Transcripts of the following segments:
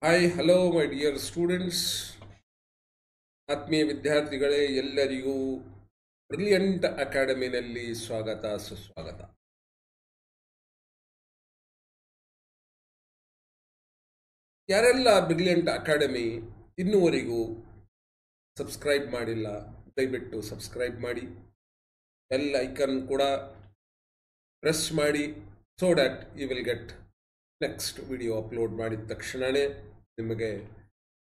Hi hello my dear students, ಆತ್ಮೀಯ ವಿದ್ಯಾರ್ಥಿಗಳೇ, ಎಲ್ಲರಿಗೂ ಬ್ರಿಲಿಯಂಟ್ ಅಕಾಡೆಮಿನಲ್ಲಿ ಸ್ವಾಗತ ಸುಸ್ವಾಗತ. ಯಾರೆಲ್ಲ ಬ್ರಿಲಿಯಂಟ್ ಅಕಾಡೆಮಿ ಇನ್ನೂವರೆಗೂ ಸಬ್ಸ್ಕ್ರೈಬ್ ಮಾಡಿಲ್ಲ, ದಯವಿಟ್ಟು ಸಬ್ಸ್ಕ್ರೈಬ್ ಮಾಡಿ, ಬೆಲ್ ಐಕನ್ ಕೂಡ ಪ್ರೆಸ್ ಮಾಡಿ, so that you will get next video upload ಮಾಡಿದ ತಕ್ಷಣವೇ ನಿಮಗೆ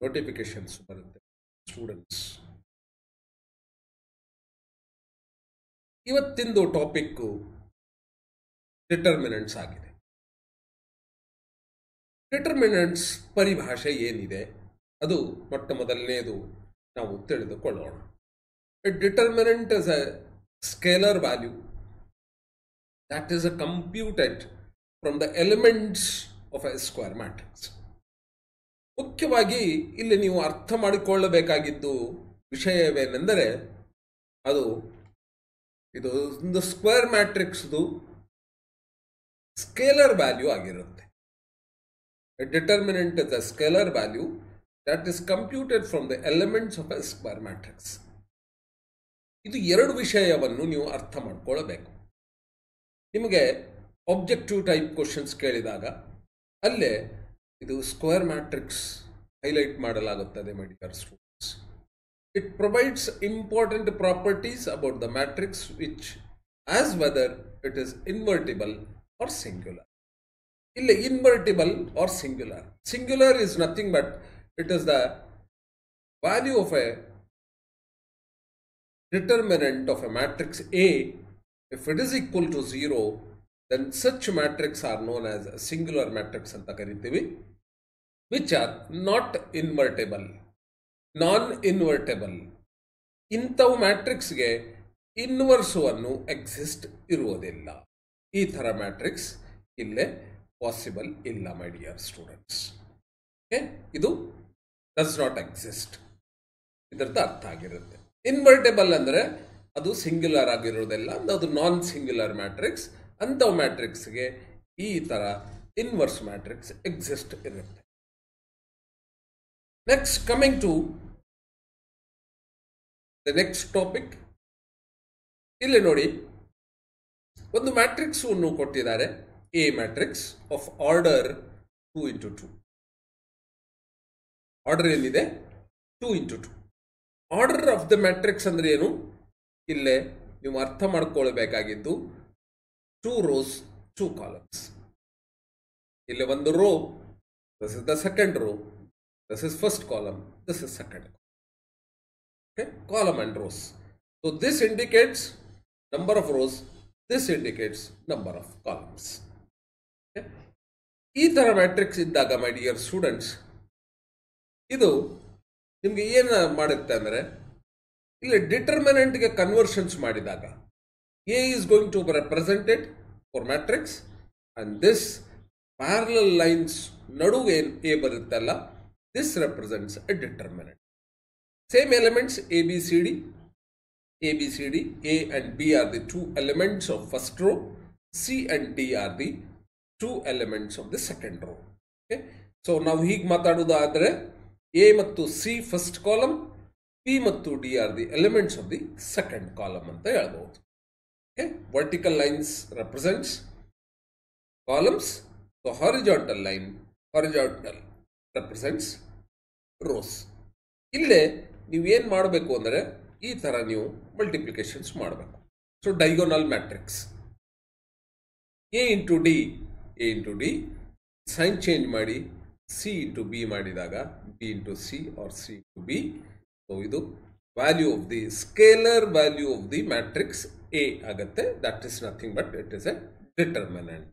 ನೋಟಿಫಿಕೇಶನ್ಸ್ ಬರುತ್ತೆ. ಸ್ಟೂಡೆಂಟ್ಸ್, ಇವತ್ತಿಂದು ಟಾಪಿಕ್ಕು ಡಿಟರ್ಮಿನೆಂಟ್ಸ್ ಆಗಿದೆ. ಡಿಟರ್ಮಿನೆಂಟ್ಸ್ ಪರಿಭಾಷೆ ಏನಿದೆ ಅದು ಮೊಟ್ಟ ಮೊದಲನೆಯದು ನಾವು ತಿಳಿದುಕೊಳ್ಳೋಣ. Determinant is a scalar value that is computed from the elements of a square matrix. ಮುಖ್ಯವಾಗಿ ಇಲ್ಲಿ ನೀವು ಅರ್ಥ ಮಾಡಿಕೊಳ್ಳಬೇಕಾಗಿದ್ದು ವಿಷಯವೇನೆಂದರೆ ಇದು ಒಂದು ಸ್ಕ್ವೇರ್ ಮ್ಯಾಟ್ರಿಕ್ಸ್ದು ಸ್ಕೇಲರ್ ವ್ಯಾಲ್ಯೂ ಆಗಿರುತ್ತೆ. Determinant is a scalar value that is computed from the elements of a square matrix. ಇದು ಎರಡು ವಿಷಯವನ್ನು ನೀವು ಅರ್ಥ ಮಾಡಿಕೊಳ್ಳಬೇಕು. ನಿಮಗೆ ಆಬ್ಜೆಕ್ಟಿವ್ ಟೈಪ್ ಕ್ವಶನ್ಸ್ ಕೇಳಿದಾಗ ಅಲ್ಲೇ ಇದು ಸ್ಕ್ವೇರ್ ಮ್ಯಾಟ್ರಿಕ್ಸ್ ಹೈಲೈಟ್ ಮಾಡಲಾಗುತ್ತದೆ. My dear students, it provides important properties about the matrix which as whether it is invertible or singular. ಇಲ್ಲಿ invertible or singular. Singular is nothing but it is the value of a determinant of a matrix A. If it is equal to 0, then such matrix are known as a singular matrix anta karitivi, which are not invertible, non-invertible. ಇಂಥವು ಮ್ಯಾಟ್ರಿಕ್ಸ್ಗೆ inverse ಅನ್ನು exist ಇರುವುದಿಲ್ಲ. ಈ ಥರ matrix ಇಲ್ಲೇ possible ಇಲ್ಲ ಮೈ dear students. ಇದು does not exist. ಇದರದ್ದು ಅರ್ಥ ಆಗಿರುತ್ತೆ. ಇನ್ವರ್ಟೇಬಲ್ ಅಂದರೆ ಅದು ಸಿಂಗ್ಯುಲರ್ ಆಗಿರೋದಿಲ್ಲ, ಅದು ನಾನ್ ಸಿಂಗ್ಯುಲರ್ ಮ್ಯಾಟ್ರಿಕ್ಸ್. ಅಂಥವು ಮ್ಯಾಟ್ರಿಕ್ಸ್ಗೆ ಈ ಥರ ಇನ್ವರ್ಸ್ ಮ್ಯಾಟ್ರಿಕ್ಸ್ ಎಕ್ಸಿಸ್ಟ್ ಇರುತ್ತೆ. Next, coming to the next topic. ಇಲ್ಲಿ ನೋಡಿ, ಒಂದು ಮ್ಯಾಟ್ರಿಕ್ಸ್ ಅನ್ನು ಕೊಟ್ಟಿದ್ದಾರೆ, a matrix of order 2x2. Order ಏನಿದೆ 2x2. Order of the matrix ಅಂದ್ರೆ ಏನು? ಇಲ್ಲೇ ನೀವು ಅರ್ಥ ಮಾಡ್ಕೊಳ್ಬೇಕಾಗಿದ್ದು 2 rows 2 columns. ಇಲ್ಲಿ ಒಂದು row, this is the second row, this is first column, this is second column and rows. So this indicates number of rows, this indicates number of columns. ಈ ತರ matrix ಇದ್ದಾಗ ಮೈ ಡಿಯರ್ ಸ್ಟೂಡೆಂಟ್ಸ್, ಇದು ನಿಮ್ಗೆ ಏನು ಮಾಡುತ್ತೆ ಅಂದರೆ, ಇಲ್ಲಿ ಡಿಟರ್ಮಿನೆಂಟ್ಗೆ ಕನ್ವರ್ಷನ್ಸ್ ಮಾಡಿದಾಗ A is going to represented for matrix and this parallel lines ನಡುವೆ ಎ ಬರುತ್ತಲ್ಲ, this represents a determinant. Same elements A B C D, A and B are the 2 elements of first row, C and D are the 2 elements of the second row. So ನಾವು ಹೀಗೆ ಮಾತಾಡೋದಾದರೆ A ಮತ್ತು C first column, P ಮತ್ತು D are the elements of the second column ಅಂತ ಹೇಳ್ಬೋದು. Vertical lines represents columns, so horizontal line, horizontal represents rose. ಇಲ್ಲೇ ನೀವು ಏನು ಮಾಡಬೇಕು ಅಂದರೆ ಈ ಥರ ನೀವು ಮಲ್ಟಿಪ್ಲಿಕೇಶನ್ಸ್ ಮಾಡಬೇಕು. So diagonal matrix A into D sign change ಮಾಡಿ ಸಿ ಇಂಟು ಬಿ ಮಾಡಿದಾಗ B into C or C into B. So ಇದು value of the scalar value of the matrix A ಆಗುತ್ತೆ. That is nothing but it is a determinant.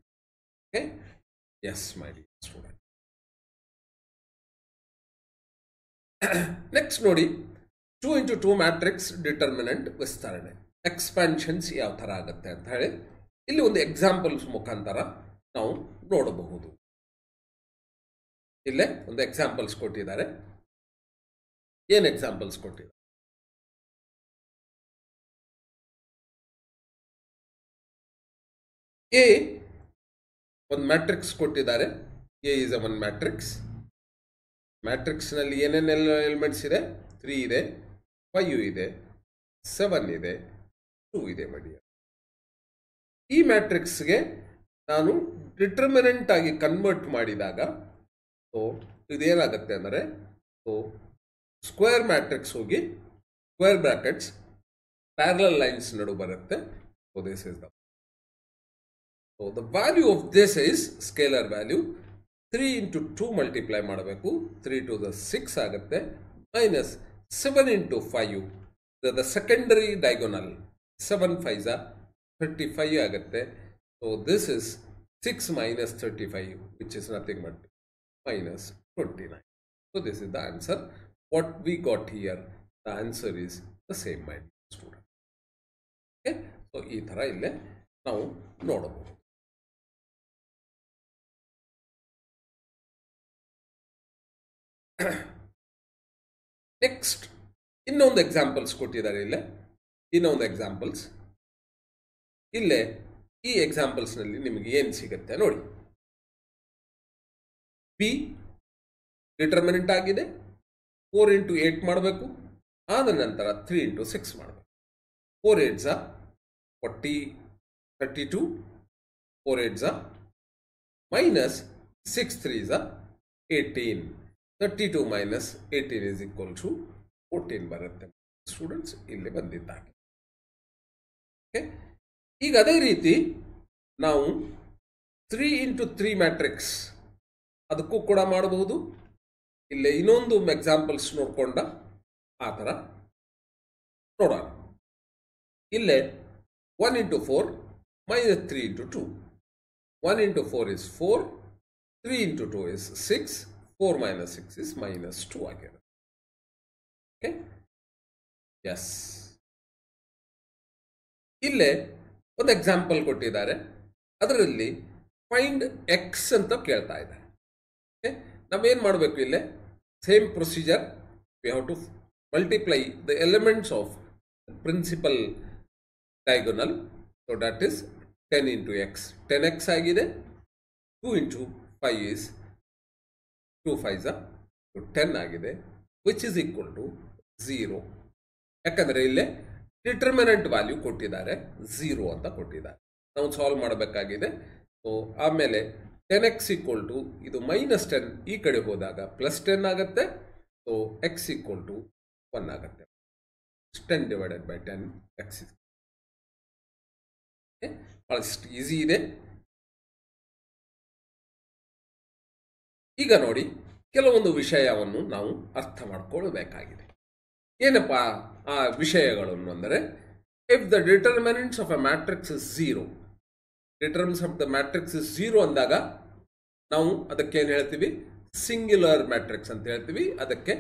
Yes my dear student. Next ನೋಡಿ, 2x2 matrix determinant ವಿಸ್ತರಣೆ, ಎಕ್ಸ್ಪಾನ್ಷನ್ಸ್ ಯಾವ ಥರ ಆಗುತ್ತೆ ಅಂತ ಹೇಳಿ ಇಲ್ಲಿ ಒಂದು ಎಕ್ಸಾಂಪಲ್ಸ್ ಮುಖಾಂತರ ನಾವು ನೋಡಬಹುದು. ಇಲ್ಲೇ ಒಂದು ಎಕ್ಸಾಂಪಲ್ಸ್ ಕೊಟ್ಟಿದ್ದಾರೆ. ಏನು ಎಕ್ಸಾಂಪಲ್ಸ್ ಕೊಟ್ಟಿದ್ದಾರೆ? ಎ ಒಂದು ಮ್ಯಾಟ್ರಿಕ್ಸ್ ಕೊಟ್ಟಿದ್ದಾರೆ. A is a one matrix. ಮ್ಯಾಟ್ರಿಕ್ಸ್ನಲ್ಲಿ ಏನೇನೆಲ್ಲ ಎಲಿಮೆಂಟ್ಸ್ ಇದೆ? 3 ಇದೆ, 5 ಇದೆ, 7 ಇದೆ, 2 ಇದೆ ಮಡಿಯ. ಈ ಮ್ಯಾಟ್ರಿಕ್ಸ್ಗೆ ನಾನು ಡಿಟರ್ಮಿನೆಂಟ್ ಆಗಿ ಕನ್ವರ್ಟ್ ಮಾಡಿದಾಗ ಸೊ ಇದೇನಾಗುತ್ತೆ ಅಂದರೆ ಸೊ ಸ್ಕ್ವೇರ್ ಮ್ಯಾಟ್ರಿಕ್ಸ್ ಹೋಗಿ ಸ್ಕ್ವೇರ್ ಬ್ರಾಕೆಟ್ಸ್ ಪ್ಯಾರಲಲ್ ಲೈನ್ಸ್ ನಡು ಬರುತ್ತೆ. So this is the value of this is scalar value. 3 into 2 multiply ಮಾಡಬೇಕು. 3 to the 6 ಆಗುತ್ತೆ. Minus 7 into 5 the secondary diagonal. 7 5 35 ಆಗುತ್ತೆ. So this is 6 minus 35 which is nothing but minus 29. So this is the answer. What we got here, the answer is the same, my student. Okay, so ಈ ಥರ ಇಲ್ಲೇ ನಾವು ನೋಡಬಹುದು. Next ಇನ್ನೊಂದು examples ಕೊಟ್ಟಿದ್ದಾರೆ ಇಲ್ಲೇ. ಇನ್ನೊಂದು ಎಕ್ಸಾಂಪಲ್ಸ್ ಇಲ್ಲೇ. ಈ ಎಕ್ಸಾಂಪಲ್ಸ್ನಲ್ಲಿ ನಿಮಗೆ ಏನು ಸಿಗುತ್ತೆ ನೋಡಿ. ಬಿ ಡಿಟರ್ಮಿನೆಂಟ್ ಆಗಿದೆ. 4 into 8 ಮಾಡಬೇಕು. ಆದ ನಂತರ 3 into 6 ಮಾಡಬೇಕು. 4 8s 40 32. 4 8s minus 6 3s 18. 32 minus 18 is equal to 14 ಬರುತ್ತೆ ಸ್ಟೂಡೆಂಟ್ಸ್. ಇಲ್ಲಿ ಬಂದಿದ್ದಾಗೆ. ಓಕೆ, ಈಗ ಅದೇ ರೀತಿ ನಾವು 3 into 3 ಮ್ಯಾಟ್ರಿಕ್ಸ್ ಅದಕ್ಕೂ ಕೂಡ ಮಾಡಬಹುದು. ಇಲ್ಲೇ ಇನ್ನೊಂದು ಎಕ್ಸಾಂಪಲ್ಸ್ ನೋಡ್ಕೊಂಡ ಆ ಥರ ನೋಡೋಣ. ಇಲ್ಲೇ 1 into 4 minus 3 into 2. 1 into 4 is 4. 3 into 2 is 6. 4 minus 6 is minus 2 ಆಗಿದೆ. Okay, yes. ಇಲ್ಲೇ ಒಂದು ಎಕ್ಸಾಂಪಲ್ ಕೊಟ್ಟಿದ್ದಾರೆ. ಅದರಲ್ಲಿ ಫೈಂಡ್ ಎಕ್ಸ್ ಅಂತ ಕೇಳ್ತಾ ಇದ್ದಾರೆ. ಓಕೆ, ನಾವೇನು ಮಾಡಬೇಕು? ಇಲ್ಲೇ same procedure. We have to multiply the elements of principal diagonal. So that is 10 into x. 10x ಆಗಿದೆ. 2 into 5 is 2 5s 10 ಆಗಿದೆ. Which is equal to 0. ಯಾಕಂದರೆ ಇಲ್ಲೇ ಡಿಟರ್ಮಿನೆಂಟ್ ವ್ಯಾಲ್ಯೂ ಕೊಟ್ಟಿದ್ದಾರೆ, 0 ಅಂತ ಕೊಟ್ಟಿದ್ದಾರೆ. ನಾವು ಸಾಲ್ವ್ ಮಾಡಬೇಕಾಗಿದೆ. ಸೊ ಆಮೇಲೆ 10x ಈಕ್ವಲ್ ಟು ಇದು -10 ಈ ಕಡೆ ಹೋದಾಗ +10 ಆಗುತ್ತೆ. ಸೊ x ಈಕ್ವಲ್ ಟು 1 ಆಗುತ್ತೆ. 10 divided by 10 x. ಭಾಳಷ್ಟು ಈಸಿ ಇದೆ. ಈಗ ನೋಡಿ, ಕೆಲವೊಂದು ವಿಷಯವನ್ನು ನಾವು ಅರ್ಥ ಮಾಡಿಕೊಳ್ಳಬೇಕಾಗಿದೆ. ಏನಪ್ಪ ಆ ವಿಷಯಗಳನ್ನು ಅಂದರೆ, if the determinants of a matrix is 0, determinants of the matrix is 0 ಅಂದಾಗ ನಾವು ಅದಕ್ಕೆ ಏನು ಹೇಳ್ತೀವಿ? ಸಿಂಗ್ಯುಲರ್ ಮ್ಯಾಟ್ರಿಕ್ಸ್ ಅಂತ ಹೇಳ್ತೀವಿ. ಅದಕ್ಕೆ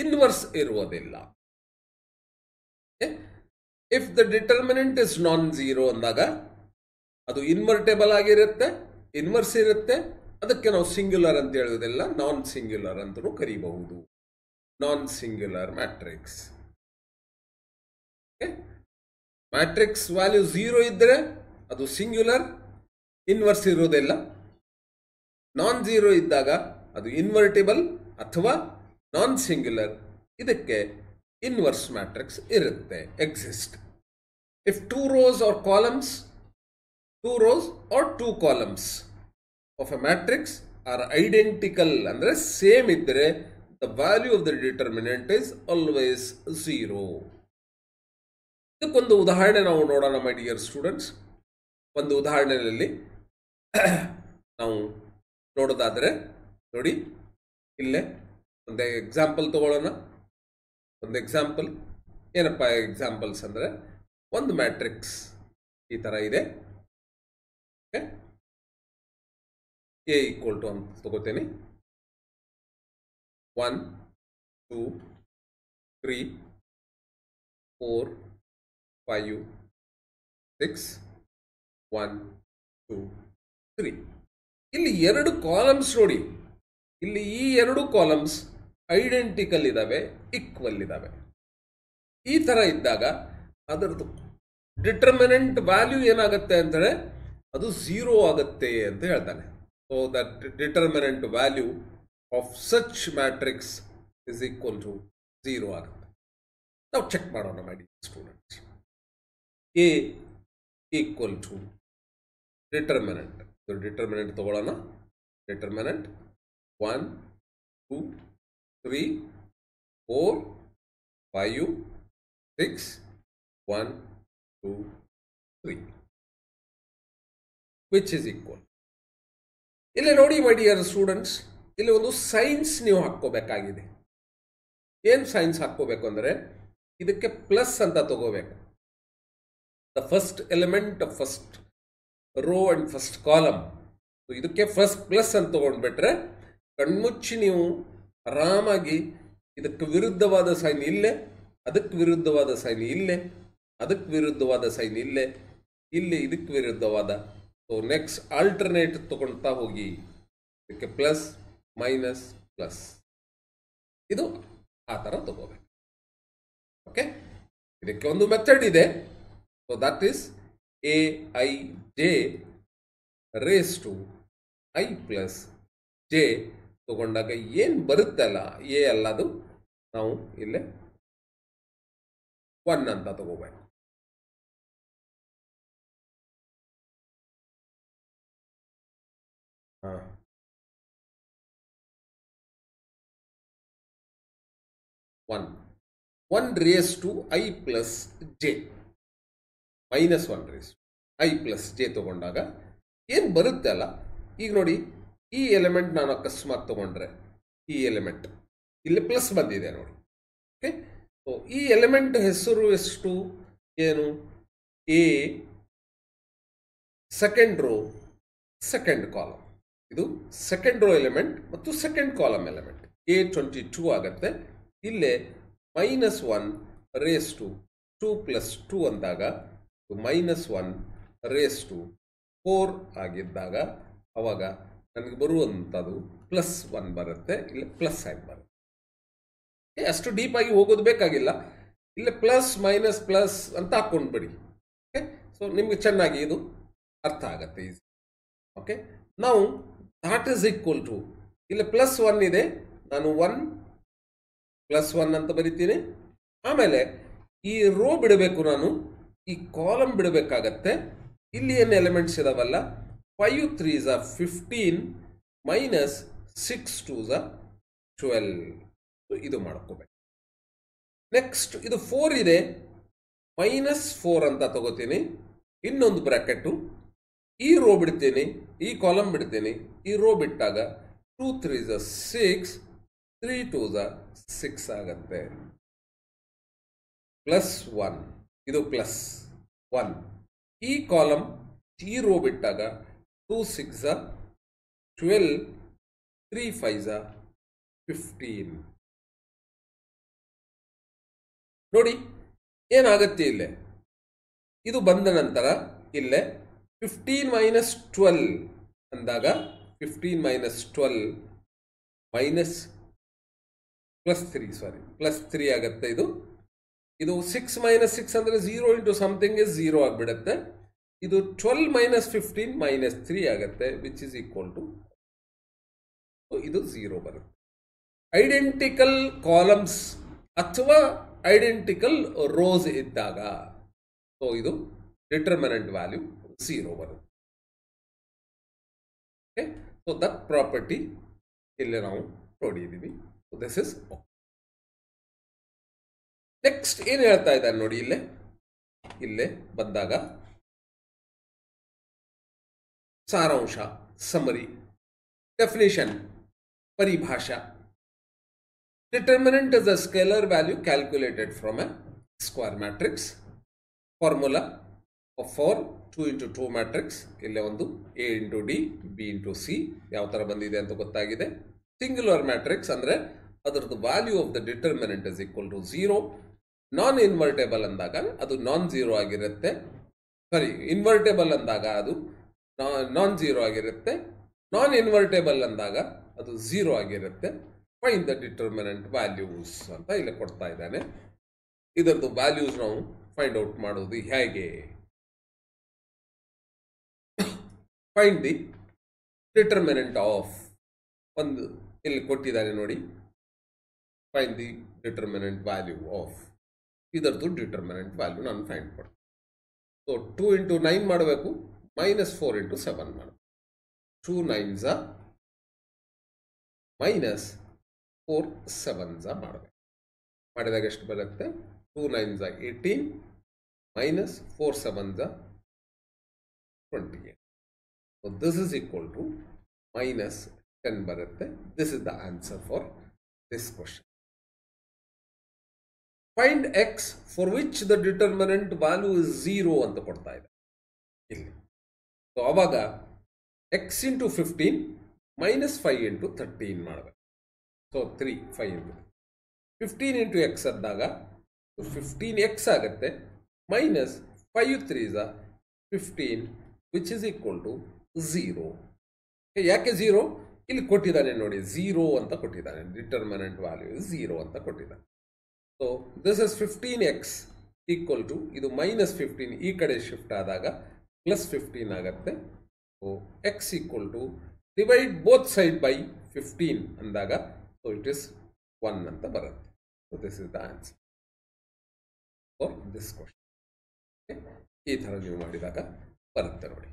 ಇನ್ವರ್ಸ್ ಇರುವುದಿಲ್ಲ. If the determinant is non zero ಅಂದಾಗ ಅದು ಇನ್ವರ್ಟೇಬಲ್ ಆಗಿರುತ್ತೆ, ಇನ್ವರ್ಸ್ ಇರುತ್ತೆ. ಅದಕ್ಕೆ ನಾವು ಸಿಂಗ್ಯುಲರ್ ಅಂತ ಹೇಳುವುದಿಲ್ಲ, ನಾನ್ ಸಿಂಗ್ಯುಲರ್ ಅಂತಲೂ ಕರೀಬಹುದು. Non singular matrix. Matrix value 0 ಇದ್ದರೆ ಅದು ಸಿಂಗ್ಯುಲರ್, ಇನ್ವರ್ಸ್ ಇರೋದಿಲ್ಲ. ನಾನ್ ಝೀರೋ ಇದ್ದಾಗ ಅದು ಇನ್ವರ್ಟಿಬಲ್ ಅಥವಾ ನಾನ್ ಸಿಂಗ್ಯುಲರ್. ಇದಕ್ಕೆ ಇನ್ವರ್ಸ್ ಮ್ಯಾಟ್ರಿಕ್ಸ್ ಇರುತ್ತೆ, exist. If 2 rows or columns, 2 rows or 2 columns of a matrix are identical, ಅಂದರೆ ಸೇಮ್ ಇದ್ದರೆ the value of the determinant is always 0. ಇದಕ್ಕೊಂದು ಉದಾಹರಣೆ ನಾವು ನೋಡೋಣ ಮೈ ಡಿಯರ್ ಸ್ಟೂಡೆಂಟ್ಸ್. ಒಂದು ಉದಾಹರಣೆಯಲ್ಲಿ ನಾವು ನೋಡೋದಾದರೆ ನೋಡಿ, ಇಲ್ಲೇ ಒಂದು ಎಕ್ಸಾಂಪಲ್ ತಗೊಳ್ಳೋಣ. ಒಂದು ಎಕ್ಸಾಂಪಲ್ ಏನಪ್ಪ ಎಕ್ಸಾಂಪಲ್ಸ್ ಅಂದರೆ, ಒಂದು ಮ್ಯಾಟ್ರಿಕ್ಸ್ ಈ ಥರ ಇದೆ. ಎ ಈಕ್ವಲ್ ಟು ಅಂತ ತಗೋತೇನೆ. 1 2 3 4 5 6 1 2 3. ಇಲ್ಲಿ 2 ಕಾಲಮ್ಸ್ ನೋಡಿ. ಇಲ್ಲಿ ಈ 2 ಕಾಲಮ್ಸ್ ಐಡೆಂಟಿಕಲ್ ಇದ್ದಾವೆ, ಈಕ್ವಲ್ ಇದ್ದಾವೆ. ಈ ಥರ ಇದ್ದಾಗ ಅದರದ್ದು ಡಿಟರ್ಮಿನೆಂಟ್ ವ್ಯಾಲ್ಯೂ ಏನಾಗುತ್ತೆ ಅಂದರೆ ಅದು 0 ಆಗುತ್ತೆ ಅಂತ ಹೇಳ್ತಾನೆ. So that determinant value of such matrix is equal to 0 ಆಗುತ್ತೆ. ನಾವು ಚೆಕ್ ಮಾಡೋಣ ಮಾಡಿ students. A equal to determinant. Determinant ತಗೊಳ್ಳೋಣ. Determinant 1 2 3 4 5 6 1 2 3 which is equal. ಇಲ್ಲಿ ನೋಡಿ ಮೈ ಡಿಯರ್ ಸ್ಟೂಡೆಂಟ್ಸ್, ಇಲ್ಲಿ ಒಂದು ಸೈನ್ಸ್ ನೀವು ಹಾಕ್ಕೋಬೇಕಾಗಿದೆ. ಏನು ಸೈನ್ಸ್ ಹಾಕ್ಕೋಬೇಕು ಅಂದರೆ ಇದಕ್ಕೆ ಪ್ಲಸ್ ಅಂತ ತಗೋಬೇಕು. The first element of first row and first column, ಇದಕ್ಕೆ ಫಸ್ಟ್ ಪ್ಲಸ್ ಅಂತ ತಗೊಂಡ್ಬಿಟ್ರೆ ಕಣ್ಮುಚ್ಚಿ ನೀವು ಆರಾಮಾಗಿ ಇದಕ್ಕೆ ವಿರುದ್ಧವಾದ ಸೈನ್ ಇಲ್ಲೇ, ಅದಕ್ಕೆ ವಿರುದ್ಧವಾದ ಸೈನ್ ಇಲ್ಲೇ, ಅದಕ್ಕೆ ವಿರುದ್ಧವಾದ ಸೈನ್ ಇಲ್ಲೇ, ಇಲ್ಲಿ ಇದಕ್ಕೆ ವಿರುದ್ಧವಾದ. ಸೊ ನೆಕ್ಸ್ಟ್ ಆಲ್ಟರ್ನೇಟ್ ತಗೊಳ್ತಾ ಹೋಗಿ ಇದಕ್ಕೆ ಪ್ಲಸ್ ಮೈನಸ್ ಪ್ಲಸ್, ಇದು ಆ ಥರ ತಗೋಬೇಕು. ಓಕೆ, ಇದಕ್ಕೆ ಒಂದು ಮೆಥಡ್ ಇದೆ. So that is A I J raise to I plus J ತಗೊಂಡಾಗ ಏನು ಬರುತ್ತಲ್ಲ ಎ ಅಲ್ಲದು ನಾವು ಇಲ್ಲೇ 1 ಅಂತ ತಗೋಬೇಕು. One raise to I plus J minus 1 raise I plus J ತಗೊಂಡಾಗ ಏನು ಬರುತ್ತೆ ಅಲ್ಲ. ಈಗ ನೋಡಿ, ಈ ಎಲಿಮೆಂಟ್ ನಾನು ಅಕಸ್ಮಾತ್ ತಗೊಂಡ್ರೆ ಈ ಎಲಿಮೆಂಟ್ ಇಲ್ಲಿ ಪ್ಲಸ್ ಬಂದಿದೆ ನೋಡಿ. ಓಕೆ, ಸೊ ಈ ಎಲಿಮೆಂಟ್ ಹೆಸರು ಎಷ್ಟು, ಏನು, A second row second column. ಇದು ಸೆಕೆಂಡ್ ರೋ ಎಲಿಮೆಂಟ್ ಮತ್ತು ಸೆಕೆಂಡ್ ಕಾಲಮ್ ಎಲಿಮೆಂಟ್. A22 ಆಗುತ್ತೆ. ಇಲ್ಲೇ -1 ರೇಸ್ ಟು 2 + 2 ಅಂದಾಗ -1 ರೇಸ್ ಟು 4 ಆಗಿದ್ದಾಗ ಅವಾಗ ನನಗೆ ಬರುವಂಥದ್ದು +1 ಬರುತ್ತೆ. ಇಲ್ಲಿ ಪ್ಲಸ್ ಸೈನ್ ಬರುತ್ತೆ. ಅಷ್ಟು ಡೀಪಾಗಿ ಹೋಗೋದು ಬೇಕಾಗಿಲ್ಲ. ಇಲ್ಲಿ ಪ್ಲಸ್ ಮೈನಸ್ ಪ್ಲಸ್ ಅಂತ ಹಾಕ್ಕೊಂಡ್ಬಿಡಿ. ಓಕೆ, ಸೊ ನಿಮಗೆ ಚೆನ್ನಾಗಿ ಇದು ಅರ್ಥ ಆಗುತ್ತೆ ಈಸಿ. ಓಕೆ, ನಾವು ದಾಟ್ ಈಸ್ ಈಕ್ವಲ್ ಟು ಇಲ್ಲಿ +1 ಇದೆ, ನಾನು 1 + 1 ಅಂತ ಬರಿತೀನಿ. ಆಮೇಲೆ ಈ ರೋ ಬಿಡಬೇಕು, ನಾನು ಈ ಕಾಲಮ್ ಬಿಡಬೇಕಾಗತ್ತೆ. ಇಲ್ಲಿ ಏನು ಎಲಿಮೆಂಟ್ಸ್ ಇದಾವಲ್ಲ, 5 3s are 15 -6 2s are 12. ಇದು ಮಾಡ್ಕೋಬೇಕು. ನೆಕ್ಸ್ಟ್ ಇದು 4 ಇದೆ, -4 ಅಂತ ತಗೋತೀನಿ. ಇನ್ನೊಂದು ಬ್ರಾಕೆಟು, ಈ ರೋ ಬಿಡ್ತೀನಿ, ಈ ಕಾಲಮ್ ಬಿಡ್ತೀನಿ. ಈ ರೋ ಬಿಟ್ಟಾಗ 2 3s are 6 3 2s are 6 ಆಗತ್ತೆ. +1 ಇದು +1. ಈ ಕಾಲಮ್ ಈ ರೋ ಬಿಟ್ಟಾಗ 2 6s are 12 3 5s are 15. ನೋಡಿ ಏನಾಗತ್ತೆ ಇಲ್ಲೇ, ಇದು ಬಂದ ನಂತರ ಇಲ್ಲೇ 15 - 12 ಅಂದಾಗ 15 - 12 +3 ಆಗುತ್ತೆ. ಇದು 6 - 6 ಅಂದರೆ 0 ಇಂಟು ಸಮಥಿಂಗ್ ಇಸ್ 0 ಆಗಿಬಿಡುತ್ತೆ. ಇದು 12 - 15 -3 ಆಗುತ್ತೆ, ವಿಚ್ ಇಸ್ ಈಕ್ವಲ್ ಟು ಇದು 0 ಬರುತ್ತೆ. ಐಡೆಂಟಿಕಲ್ ಕಾಲಮ್ಸ್ ಅಥವಾ ಐಡೆಂಟಿಕಲ್ ರೋಸ್ ಇದ್ದಾಗ ಸೊ ಇದು ಡಿಟರ್ಮಿನೆಂಟ್ ವ್ಯಾಲ್ಯೂ 0 ಬರುತ್ತೆ. ಓಕೆ, ಸೊ ದಟ್ ಪ್ರಾಪರ್ಟಿ ಇಲ್ಲಿ ನಾವು ನೋಡಿದ್ದೀವಿ. ದಿಸ್ ಇಸ್ ನೆಕ್ಸ್ಟ್ ಏನು ಹೇಳ್ತಾ ಇದ್ದಾರೆ ನೋಡಿ, ಇಲ್ಲೇ ಬಂದಾಗ ಸಾರಾಂಶ, ಸಮರಿ, ಡೆಫಿನೇಷನ್, ಪರಿಭಾಷಾ. Determinant is a scalar value calculated from a square matrix. Formula for 2 into 2 matrix. ಇಲ್ಲಿ ಒಂದು A into D, B into C ಯಾವ ತರ ಬಂದಿದೆ ಅಂತ ಗೊತ್ತಾಗಿದೆ. ಸಿಂಗ್ಯುಲರ್ ಮ್ಯಾಟ್ರಿಕ್ಸ್ ಅಂದ್ರೆ ಅದರದ್ದು value of the determinant is equal to 0. Non invertible ಅಂದಾಗ ಅದು non-0 ಆಗಿರುತ್ತೆ. ಸಾರಿ, ಇನ್ವರ್ಟೇಬಲ್ ಅಂದಾಗ ಅದು non-0 ಆಗಿರುತ್ತೆ. ನಾನ್ ಇನ್ವರ್ಟೇಬಲ್ ಅಂದಾಗ ಅದು 0 ಆಗಿರುತ್ತೆ. ಫೈಂಡ್ ದ ಡಿಟರ್ಮಿನೆಂಟ್ ವ್ಯಾಲ್ಯೂಸ್ ಅಂತ ಇಲ್ಲಿ ಕೊಡ್ತಾ ಇದ್ದಾನೆ. ಇದರದ್ದು ವ್ಯಾಲ್ಯೂಸ್ ನಾವು ಫೈಂಡ್ ಔಟ್ ಮಾಡೋದು ಹೇಗೆ? ಫೈಂಡ್ ದಿ ಡಿಟರ್ಮಿನೆಂಟ್ ಆಫ್ ಒಂದು ಇಲ್ಲಿ ಕೊಟ್ಟಿದ್ದಾರೆ ನೋಡಿ, find the determinant value of, ಇದರದ್ದು ಡಿಟರ್ಮಿನೆಂಟ್ ವ್ಯಾಲ್ಯೂ ನಾನು ಫೈಂಡ್ ಮಾಡ್ತೀನಿ. ಸೊ 2 ಇಂಟು 9 ಮಾಡಬೇಕು, -4 ಇಂಟು 7 ಮಾಡಬೇಕು. 2 9s -4 7s ಮಾಡಬೇಕು. ಮಾಡಿದಾಗ ಎಷ್ಟು ಬರುತ್ತೆ? 2 9s 18 -4 7s 28. So this is equal to -10 ಬರುತ್ತೆ. This is the answer for this question. Find x for which the determinant value is 0 ಅಂತ ಕೊಡ್ತಾ ಇದೆ ಇಲ್ಲಿ. ಸೊ ಅವಾಗ x ಇಂಟು 15 -5 ಇಂಟು 13 ಮಾಡಬೇಕು. ಸೊ 3 5 ಇಂಟು 15 ಇಂಟು x ಅಂದಾಗ 15x ಆಗುತ್ತೆ, -5 3s 15 which is equal to 0. ಯಾಕೆ 0? ಇಲ್ಲಿ ಕೊಟ್ಟಿದ್ದಾನೆ ನೋಡಿ, 0 ಅಂತ ಕೊಟ್ಟಿದ್ದಾನೆ, ಡಿಟರ್ಮಿನೆಂಟ್ ವ್ಯಾಲ್ಯೂ 0 ಅಂತ ಕೊಟ್ಟಿದ್ದಾನೆ. So this is 15x equal to, ಇದು -15 ಈ ಕಡೆ ಶಿಫ್ಟ್ ಆದಾಗ +15 ಆಗುತ್ತೆ. So x equal to divide both side by 15 ಅಂದಾಗ ಸೊ ಇಟ್ ಇಸ್ 1 ಅಂತ ಬರುತ್ತೆ. So this is the answer for this question. ಈ ಥರ ನೀವು ಮಾಡಿದಾಗ ಬರುತ್ತೆ ನೋಡಿ.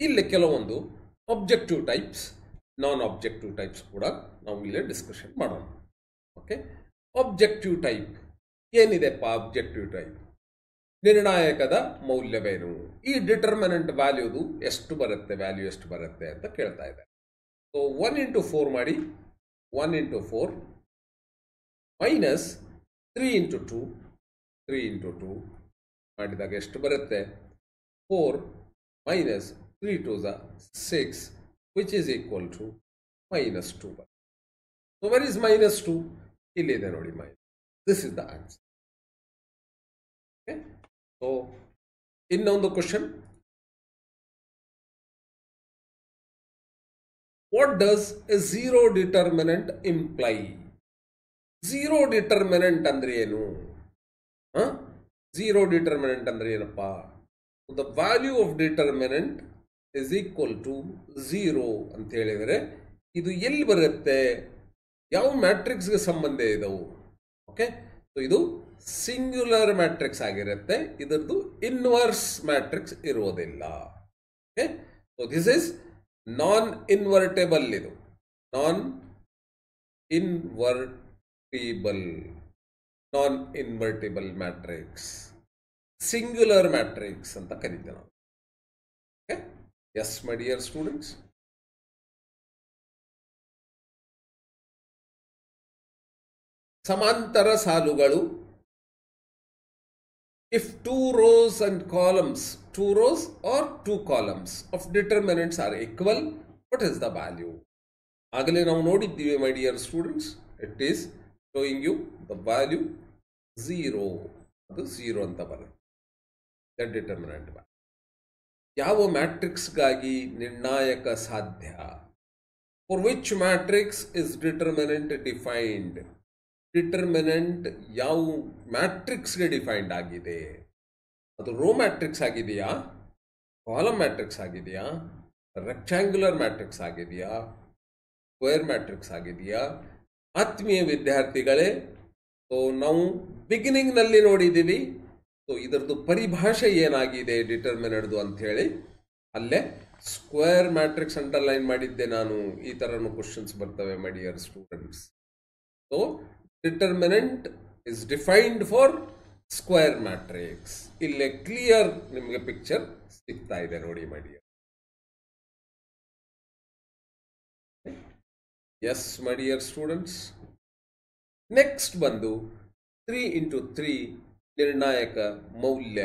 ಇಲ್ಲಿ ಕೆಲವೊಂದು objective types, non objective types ಕೂಡ ನಾವು ಇಲ್ಲೇ ಡಿಸ್ಕಷನ್ ಮಾಡೋಣ. ಓಕೆ, ಆಬ್ಜೆಕ್ಟಿವ್ ಟೈಪ್ ಏನಿದೆಪ್ಪ? ಆಬ್ಜೆಕ್ಟಿವ್ ಟೈಪ್ ನಿರ್ಣಾಯಕದ ಮೌಲ್ಯವೇನು? ಈ ಡಿಟರ್ಮಿನೆಂಟ್ ವ್ಯಾಲ್ಯೂದು ಎಷ್ಟು ಬರುತ್ತೆ, ವ್ಯಾಲ್ಯೂ ಎಷ್ಟು ಬರುತ್ತೆ ಅಂತ ಕೇಳ್ತಾ ಇದೆ. ಸೊ 1 ಇಂಟು 4 ಮಾಡಿ, 1 ಇಂಟು 4 -3 ಇಂಟು 2, 3 ಇಂಟು 2 ಮಾಡಿದಾಗ ಎಷ್ಟು ಬರುತ್ತೆ? 4 -3 2s 6 which is equal to -2. So where is -2? ಇಲ್ಲಿದೆ ನೋಡಿ, this is the answer. Okay, so ಇನ್ನೊಂದು question, what does a zero determinant imply? Zero determinant ಅಂದ್ರೆ ಏನು? ಝೀರೋ ಡಿಟರ್ಮಿನೆಂಟ್ ಅಂದ್ರೆ ಏನಪ್ಪ? The value of determinant is equal to 0 ಅಂತ ಹೇಳಿದರೆ ಇದು ಎಲ್ಲಿ ಬರುತ್ತೆ? ಯಾವ ಮ್ಯಾಟ್ರಿಕ್ಸ್ಗೆ ಸಂಬಂಧ ಇದವು? ಓಕೆ, ಸೊ ಇದು ಸಿಂಗ್ಯುಲರ್ ಮ್ಯಾಟ್ರಿಕ್ಸ್ ಆಗಿರುತ್ತೆ, ಇದರದ್ದು ಇನ್ವರ್ಸ್ ಮ್ಯಾಟ್ರಿಕ್ಸ್ ಇರೋದಿಲ್ಲ. Okay, so this is non invertible. ಇದು non invertible matrix, singular matrix ಅಂತ ಕರೀತೇವೆ ನಾವು. Okay, yes my dear students. ಸಮಾಂತರ ಸಾಲುಗಳು, if two rows and columns, 2 rows or 2 columns of determinants are equal, what is the value? ಆಗಲೇ ನಾವು ನೋಡಿದ್ದೀವಿ my dear students. It is showing you the value 0. ಅದು 0 ಅಂತ ಬರುತ್ತೆ, ದ ಡಿಟರ್ಮಿನೆಂಟ್ ವ್ಯಾಲ್ಯೂ. ಯಾವ ಮ್ಯಾಟ್ರಿಕ್ಸ್ಗಾಗಿ ನಿರ್ಣಾಯಕ ಸಾಧ್ಯ? For which matrix is determinant defined? Determinant ಯಾವ ಮ್ಯಾಟ್ರಿಕ್ಸ್ಗೆ ಡಿಫೈನ್ಡ್ ಆಗಿದೆ? ಅದು ರೋ ಮ್ಯಾಟ್ರಿಕ್ಸ್ ಆಗಿದೆಯಾ, ಕಾಲಮ್ ಮ್ಯಾಟ್ರಿಕ್ಸ್ ಆಗಿದೆಯಾ, ರೆಕ್ಟ್ಯಾಂಗ್ಯುಲರ್ ಮ್ಯಾಟ್ರಿಕ್ಸ್ ಆಗಿದೆಯಾ, ಸ್ಕ್ವೇರ್ ಮ್ಯಾಟ್ರಿಕ್ಸ್ ಆಗಿದೆಯಾ? ಆತ್ಮೀಯ ವಿದ್ಯಾರ್ಥಿಗಳೇ, ಸೊ ನಾವು ಬಿಗಿನಿಂಗ್ನಲ್ಲಿ ನೋಡಿದ್ದೀವಿ. ಸೊ ಇದರದ್ದು ಪರಿಭಾಷೆ ಏನಾಗಿದೆ ಡಿಟರ್ಮಿನೆಂಟ್ದು ಅಂತ ಹೇಳಿ, ಅಲ್ಲೇ ಸ್ಕ್ವೇರ್ ಮ್ಯಾಟ್ರಿಕ್ಸ್ ಅಂಡರ್ಲೈನ್ ಮಾಡಿದ್ದೆ ನಾನು. ಈ ಥರನೂ ಕ್ವಶನ್ಸ್ ಬರ್ತವೆ my dear students. So determinant is defined for square matrix. ಇಲ್ಲೇ ಕ್ಲಿಯರ್ ನಿಮಗೆ ಪಿಕ್ಚರ್ ಸಿಗ್ತಾ ಇದೆ ನೋಡಿ my dear. Yes my dear students. Next ಬಂದು 3 ಇಂಟು 3 ನಿರ್ಣಾಯಕ ಮೌಲ್ಯ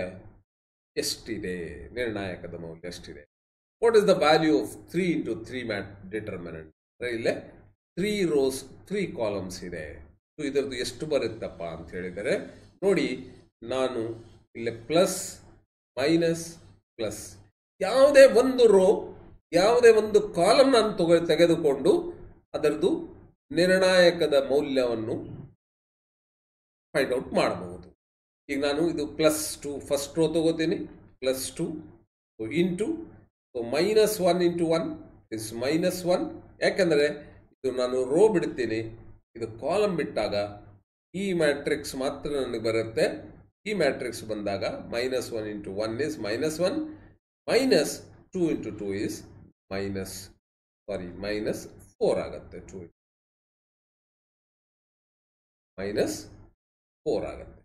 ಎಷ್ಟಿದೆ? ನಿರ್ಣಾಯಕದ ಮೌಲ್ಯ ಎಷ್ಟಿದೆ? What is the value of 3 into 3 determinant? ಇಲ್ಲೇ 3 rows 3 columns ಇದೆ. ಸೊ ಇದರದ್ದು ಎಷ್ಟು ಬರುತ್ತಪ್ಪ ಅಂತ ಹೇಳಿದರೆ ನೋಡಿ, ನಾನು ಇಲ್ಲಿ ಪ್ಲಸ್ ಮೈನಸ್ ಪ್ಲಸ್ ಯಾವುದೇ ಒಂದು ರೋ, ಯಾವುದೇ ಒಂದು ಕಾಲಮ್ ನಾನು ತೆಗೆದುಕೊಂಡು ಅದರದ್ದು ನಿರ್ಣಾಯಕದ ಮೌಲ್ಯವನ್ನು ಫೈಂಡ್ ಔಟ್ ಮಾಡಬಹುದು. ಈಗ ನಾನು ಇದು +2 ಫಸ್ಟ್ ರೋ ತಗೋತೀನಿ, plus 2 so into so minus 1 into 1 is minus 1 ಯಾಕಂದರೆ ಇದು ನಾನು ರೋ ಬಿಡ್ತೀನಿ ಇದು ಕಾಲಮ್ ಬಿಟ್ಟಾಗ ಈ ಮ್ಯಾಟ್ರಿಕ್ಸ್ ಮಾತ್ರ ನನಗೆ ಬರುತ್ತೆ ಈ ಮ್ಯಾಟ್ರಿಕ್ಸ್ ಬಂದಾಗ minus 1 into 1 is minus 1 minus 2 into 2 is minus 4 ಆಗುತ್ತೆ 2 minus 4 ಆಗುತ್ತೆ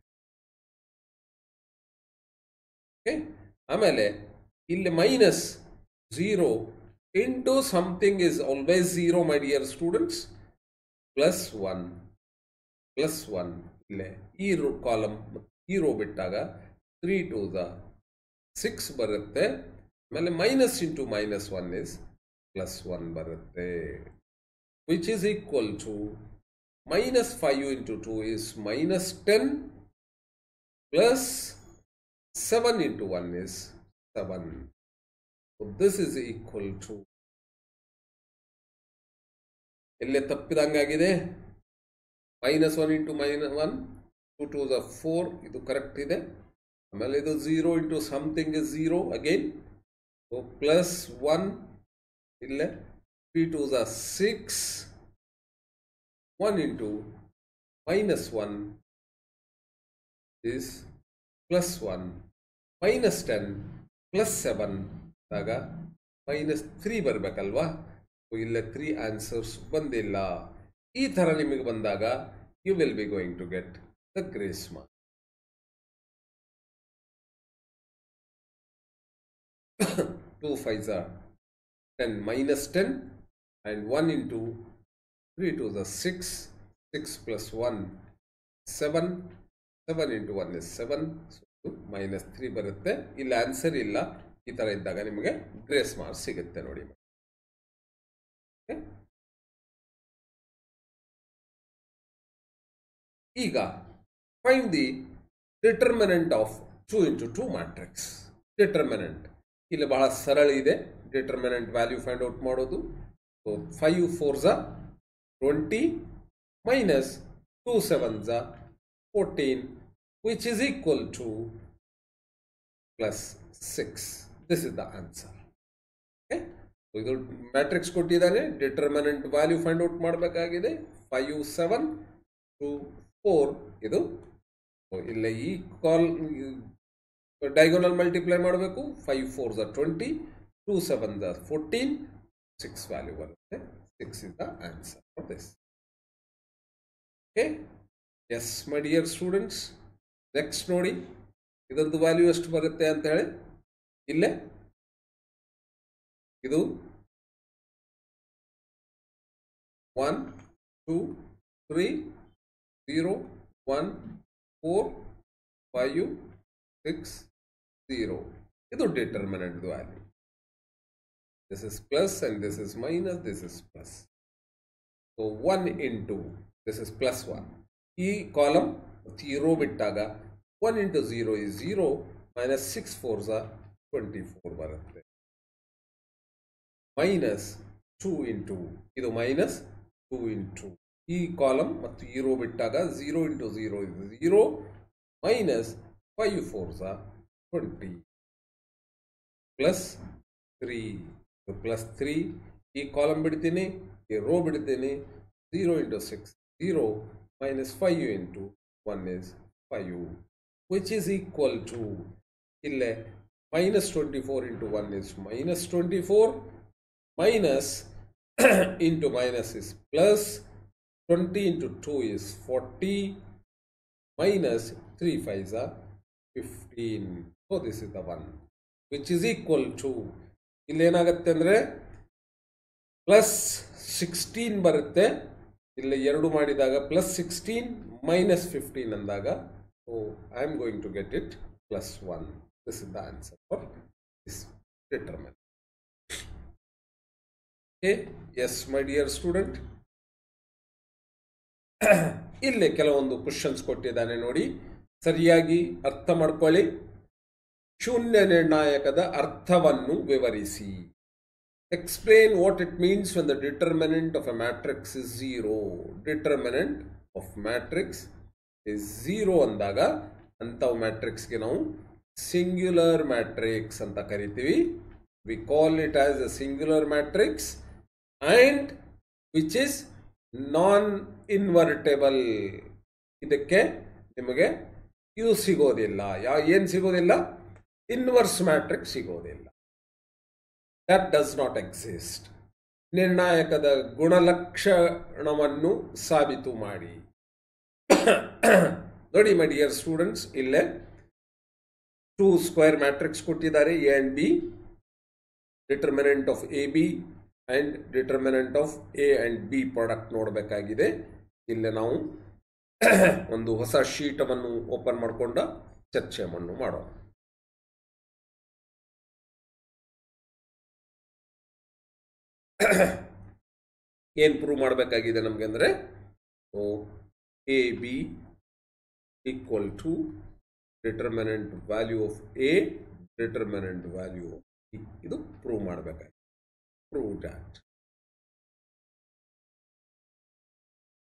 ಓಕೆ ಆಮೇಲೆ ಇಲ್ಲಿ minus 0 into something is always 0 my dear students plus 1 ಇಲ್ಲೇ ಈ ಕಾಲಮ್ ಈ ರೋ ಬಿಟ್ಟಾಗ 3 to the 6 ಬರುತ್ತೆ ಆಮೇಲೆ minus into minus 1 is plus 1 ಬರುತ್ತೆ which is equal to minus 5 into 2 is minus 10 plus 7 into 1 is 7. So this is equal to ಎಲ್ಲೇ ತಪ್ಪಿದಂಗಾಗಿದೆ minus 1 into minus 1 2 to the 4 ಇದು correct ಇದೆ ಆಮೇಲೆ ಇದು 0 into something is 0 again so plus 1 ಇಲ್ಲೇ 3 to the 6 1 into minus 1 is plus 1 minus 10 plus 7 ಆಗ minus 3 ಬರಬೇಕಲ್ವಾ ಇಲ್ಲೇ 3 answers ಬಂದಿಲ್ಲ ಈ ಥರ ನಿಮಗೆ ಬಂದಾಗ you will be going to get the grace mark 2 5s are 10 minus 10 and 1 into 3 to the 6 plus 1 7 into 1 is 7 so minus 3 ಬರುತ್ತೆ ಇಲ್ಲಿ answer ಇಲ್ಲ ಈ ತರ ಇದ್ದಾಗ ನಿಮಗೆ ಗ್ರೇಸ್ ಮಾರ್ಕ್ಸ್ ಸಿಗುತ್ತೆ ನೋಡಿ ಈಗ find the determinant of 2 into 2 matrix determinant ಇಲ್ಲಿ ಬಹಳ ಸರಳ ಇದೆ ಡಿಟರ್ಮಿನೆಂಟ್ ವ್ಯಾಲ್ಯೂ ಫೈಂಡ್ ಔಟ್ ಮಾಡೋದು so 5 4s are 20 minus 2 7s are 14 which is equal to plus 6 this is the answer okay so ಇದು ಮ್ಯಾಟ್ರಿಕ್ಸ್ ಕೊಟ್ಟಿದ್ದಾನೆ ಡಿಟರ್ಮಿನೆಂಟ್ ವ್ಯಾಲ್ಯೂ ಫೈಂಡ್ ಔಟ್ ಮಾಡಬೇಕಾಗಿದೆ 5 7 2 4 ಇದು ಇಲ್ಲ ಈ ಕಾಲ್ ಡಯಾಗೋನಲ್ ಮಲ್ಟಿಪ್ಲೈ ಮಾಡಬೇಕು 5 4s are 20 2 7s are 14 6 value ಬರುತ್ತೆ 6 is the answer for this okay yes my dear students next ನೋಡಿ ಇದೊಂದು ವ್ಯಾಲ್ಯೂ ಎಷ್ಟು ಬರುತ್ತೆ ಅಂತ ಹೇಳಿ ಇಲ್ಲೇ ಇದು 1 2 3 0 1 4 5 6 0 ಇದು determinant value this is plus and this is minus this is plus so 1 into this is plus 1 ಈ ಕಾಲಮ್ ಈ ರೋ ಬಿಟ್ಟಾಗ 1 into 0 is 0 minus 6 4s are 24 ಬರುತ್ತೆ minus 2 into ಇದು minus 2 into ಈ ಕಾಲಮ್ ಮತ್ತು ಈ ರೋ ಬಿಟ್ಟಾಗ 0 into 0 is 0 minus 5 4s are 20 plus 3 plus 3 ಈ ಕಾಲಮ್ ಬಿಡ್ತೀನಿ ಈ ರೋ ಬಿಡ್ತೀನಿ 0 into 6 0 minus 5 into 1 is 5 which is equal to ಇಲ್ಲೇ minus 24 into 1 is minus 24 minus into minus is plus 20 into 2 is 40 minus 3 5s are 15 so this is the one which is equal to ಇಲ್ಲೇನಾಗುತ್ತೆ ಅಂದರೆ plus 16 ಬರುತ್ತೆ ಇಲ್ಲಿ ಎರಡು ಮಾಡಿದಾಗ plus 16 minus 15 ಅಂದಾಗ so I am going to get it plus 1 this is the answer for this determinant okay yes my dear student ಇಲ್ಲಿ ಕೆಲವೊಂದು questions ಕೊಟ್ಟಿದ್ದಾನೆ ನೋಡಿ ಸರಿಯಾಗಿ ಅರ್ಥ ಮಾಡ್ಕೊಳ್ಳಿ ಶೂನ್ಯ ನಿರ್ಣಾಯಕದ ಅರ್ಥವನ್ನು ವಿವರಿಸಿ explain what it means when the determinant of a matrix is 0 determinant of matrix is 0 ಅಂದಾಗ ಅಂಥವು ಮ್ಯಾಟ್ರಿಕ್ಸ್ಗೆ ನಾವು ಸಿಂಗ್ಯುಲರ್ ಮ್ಯಾಟ್ರಿಕ್ಸ್ ಅಂತ ಕರಿತೀವಿ. We call it as a singular matrix and which is non invertible. ಇದಕ್ಕೆ ನಿಮಗೆ ಇವು ಸಿಗೋದಿಲ್ಲ. ಏನು ಸಿಗೋದಿಲ್ಲ? ಇನ್ವರ್ಸ್ ಮ್ಯಾಟ್ರಿಕ್ಸ್ ಸಿಗೋದಿಲ್ಲ. That does not exist. ನಿರ್ಣಾಯಕದ ಗುಣಲಕ್ಷಣವನ್ನು ಸಾಬೀತು ಮಾಡಿ. ನೋಡಿ ಮೈ ಡಿಯರ್ ಸ್ಟೂಡೆಂಟ್ಸ್, ಇಲ್ಲೇ 2 ಸ್ಕ್ವೇರ್ ಮ್ಯಾಟ್ರಿಕ್ಸ್ ಕೊಟ್ಟಿದ್ದಾರೆ, A and B, determinant of A B and determinant of A and B product ನೋಡಬೇಕಾಗಿದೆ. ಇಲ್ಲೇ ನಾವು ಒಂದು ಹೊಸ ಶೀಟವನ್ನು ಓಪನ್ ಮಾಡಿಕೊಂಡ ಚರ್ಚೆಯನ್ನು ಮಾಡೋಣ. ಏನು ಪ್ರೂವ್ ಮಾಡಬೇಕಾಗಿದೆ ನಮಗೆ ಅಂದರೆ, A B equal to determinant value of A determinant value of B. ಇದು ಪ್ರೂವ್ ಮಾಡಬೇಕಾಗಿದೆ. Prove that.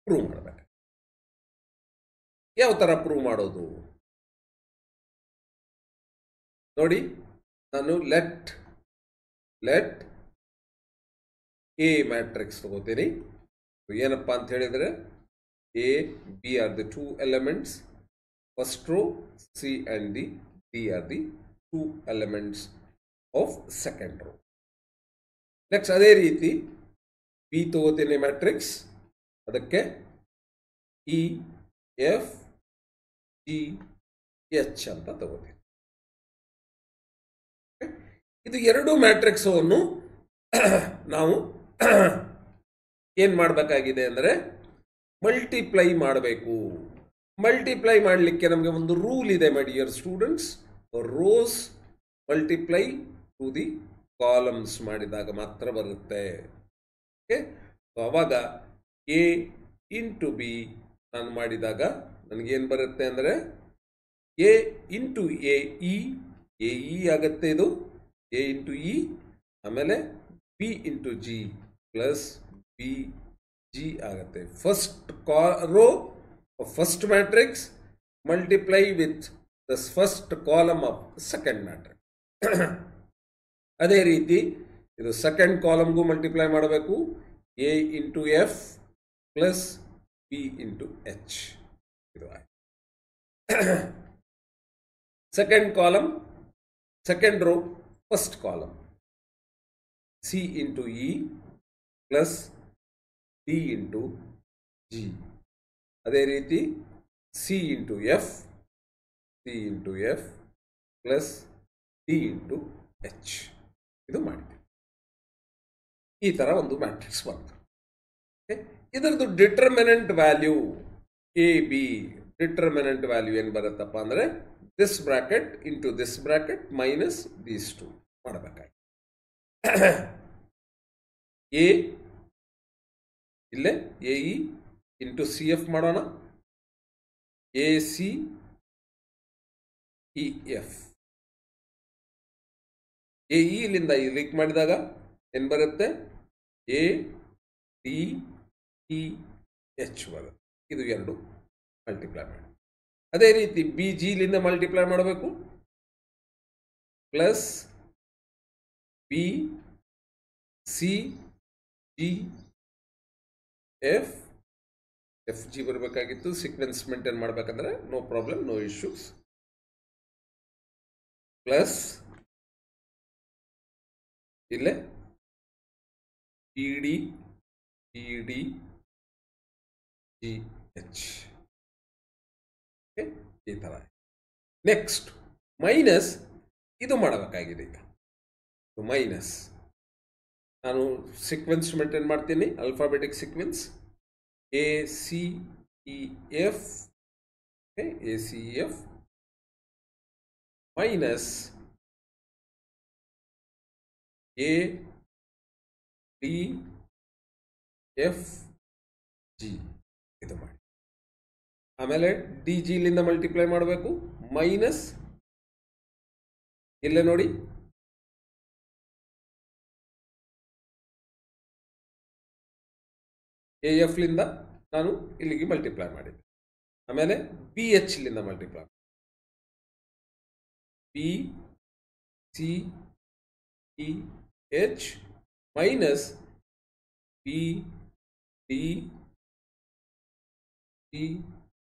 ಪ್ರೂವ್ ಮಾಡಬೇಕು. ಯಾವ ಥರ ಪ್ರೂವ್ ಮಾಡೋದು ನೋಡಿ. ನಾನು ಲೆಟ್ ಎ ಮ್ಯಾಟ್ರಿಕ್ಸ್ ತಗೋತೀನಿ. ಏನಪ್ಪ ಅಂತ ಹೇಳಿದರೆ, A B are the 2 elements. First row C and the D are the 2 elements of second row. Next ಅದೇ ರೀತಿ ಬಿ ತಗೋತೀನಿ ಮ್ಯಾಟ್ರಿಕ್ಸ್. ಅದಕ್ಕೆ ಇ ಎಫ್ ಜಿ ಎಚ್ ಅಂತ ತಗೋತೀನಿ. ಇದು ಎರಡು ಮ್ಯಾಟ್ರಿಕ್ಸನ್ನು ನಾವು ಏನು ಮಾಡಬೇಕಾಗಿದೆ ಅಂದರೆ ಮಲ್ಟಿಪ್ಲೈ ಮಾಡಬೇಕು. ಮಲ್ಟಿಪ್ಲೈ ಮಾಡಲಿಕ್ಕೆ ನಮಗೆ ಒಂದು ರೂಲ್ ಇದೆ my dear students. Rows multiply to the columns ಮಾಡಿದಾಗ ಮಾತ್ರ ಬರುತ್ತೆ. ಓಕೆ, ಅವಾಗ ಎ ಇಂಟು ಬಿ ನಾನು ಮಾಡಿದಾಗ ನನಗೇನು ಬರುತ್ತೆ ಅಂದರೆ ಎ ಇಂಟು ಎ ಇ ಆಗುತ್ತೆ. ಇದು ಎ ಇಂಟು ಇ, ಆಮೇಲೆ B into G plus B G ಆಗುತ್ತೆ. First row first matrix multiply with the first column of second matrix. ಅದೇ ರೀತಿ ಇದು ಸೆಕೆಂಡ್ ಕಾಲಮ್ಗೂ ಮಲ್ಟಿಪ್ಲೈ ಮಾಡಬೇಕು. A into F plus B into H. ಇದು second column, second row first column C into E plus D into G. ಅದೇ ರೀತಿ C into F plus D into H. ಇದು ಮಾಡಿದೆ. ಈ ಥರ ಒಂದು ಮ್ಯಾಟ್ರಿಕ್ಸ್ ಬಂತು. ಇದರದ್ದು determinant value A B, determinant value ಏನು ಬರುತ್ತಪ್ಪ ಅಂದರೆ this bracket into this bracket minus these 2 ಮಾಡಬೇಕಾಗಿ. ಎ ಇಲ್ಲೇ A E into C F ಮಾಡೋಣ. A C E F. A E ಇಲ್ಲಿಂದ ಇಲ್ಲಿಗೆ ಮಾಡಿದಾಗ ಏನು ಬರುತ್ತೆ? ಎ ಡಿ ಇ ಎಚ್ ಬರುತ್ತೆ. ಇದು ಎರಡು ಮಲ್ಟಿಪ್ಲೈ ಮಾಡಿ. ಅದೇ ರೀತಿ ಬಿ ಜಿ ಇಲ್ಲಿಂದ ಮಲ್ಟಿಪ್ಲೈ ಮಾಡಬೇಕು. Plus B C G F G ಬರಬೇಕಾಗಿತ್ತು. ಸೀಕ್ವೆನ್ಸ್ ಮೇಂಟೈನ್ ಮಾಡಬೇಕಂದ್ರೆ no problem, no issues. Plus ಇಲ್ಲೇ ಪಿ ಡಿ ಜಿ ಎಚ್. ಈ ಥರ. ನೆಕ್ಸ್ಟ್ ಮೈನಸ್ ಇದು ಮಾಡಬೇಕಾಗಿದೆ. ಈಗ ಮೈನಸ್ ನಾನು ಸೀಕ್ವೆನ್ಸ್ ಮೇಂಟೈನ್ ಮಾಡ್ತೀನಿ, alphabetic sequence. A C E F minus A D F G. ಇದು ಮಾಡಿ. ಆಮೇಲೆ ಡಿ ಜಿ ಇಲ್ಲಿಂದ ಮಲ್ಟಿಪ್ಲೈ ಮಾಡಬೇಕು. ಮೈನಸ್ ಇಲ್ಲೇ ನೋಡಿ ಎ ಎಫ್ ಲಿಂದ ನಾನು ಇಲ್ಲಿಗೆ ಮಲ್ಟಿಪ್ಲೈ ಮಾಡಿದ್ದೆ. ಆಮೇಲೆ ಬಿ ಎಚ್ ಲಿಂದ multiply. B C E H minus B D C